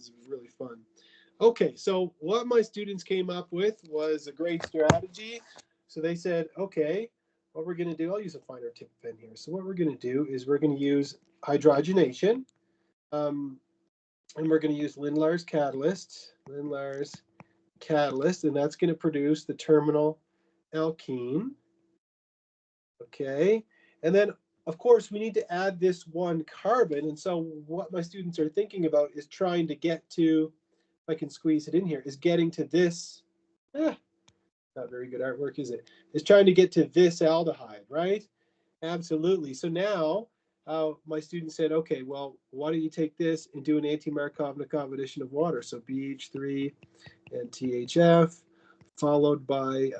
sounds really fun. Okay, so what my students came up with was a great strategy. So they said, okay, what we're going to do, I'll use a finer tip pen here. So what we're going to do is we're going to use hydrogenation, um, and we're going to use Lindlar's catalyst, and that's going to produce the terminal alkene. Okay, and then of course we need to add this one carbon, and so what my students are thinking about is trying to get to, if I can squeeze it in here, is getting to this, not very good artwork, is it? Is trying to get to this aldehyde, right? Absolutely. So now my student said, okay, well, why don't you take this and do an anti-Markovnikov addition of water? So BH3 and THF, followed by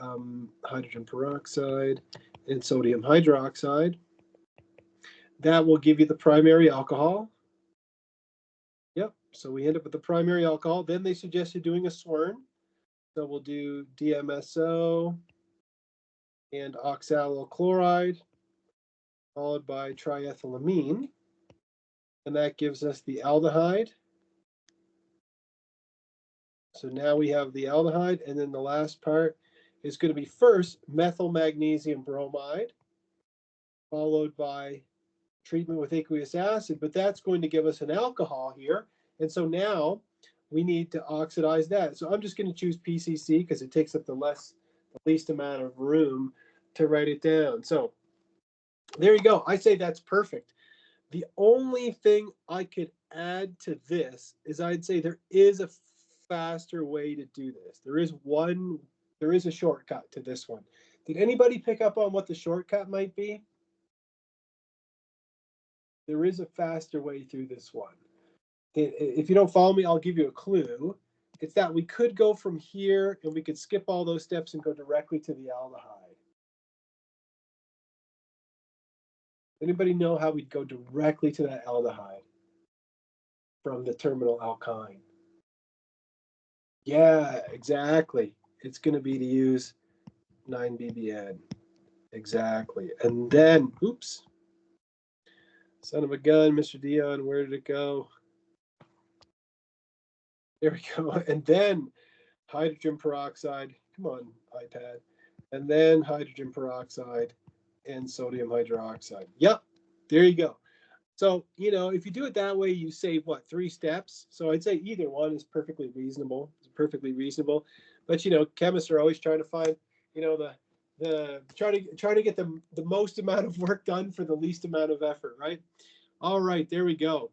hydrogen peroxide and sodium hydroxide. That will give you the primary alcohol. Yep, so we end up with the primary alcohol. Then they suggested doing a swern. So we'll do DMSO and oxalyl chloride, followed by triethylamine. And that gives us the aldehyde. So now we have the aldehyde, and then the last part is going to be first methyl magnesium bromide, followed by treatment with aqueous acid, but that's going to give us an alcohol here. And so now we need to oxidize that. So I'm just going to choose PCC because it takes up the least amount of room to write it down. So there you go. I say that's perfect. The only thing I could add to this is I'd say there is a faster way to do this. There is a shortcut to this one. Did anybody pick up on what the shortcut might be? There is a faster way through this one. If you don't follow me, I'll give you a clue. It's that we could go from here and we could skip all those steps and go directly to the aldehyde. Anybody know how we'd go directly to that aldehyde from the terminal alkyne? Yeah, exactly. It's going to be to use 9-BBN. Exactly. And then, oops, son of a gun, Mr. Dion, where did it go? There we go. And then hydrogen peroxide. Come on, iPad. And then hydrogen peroxide and sodium hydroxide. Yep, there you go. So, if you do it that way, you save what, 3 steps? So I'd say either one is perfectly reasonable. It's perfectly reasonable. But, chemists are always trying to find, try to get the most amount of work done for the least amount of effort, right? All right, there we go.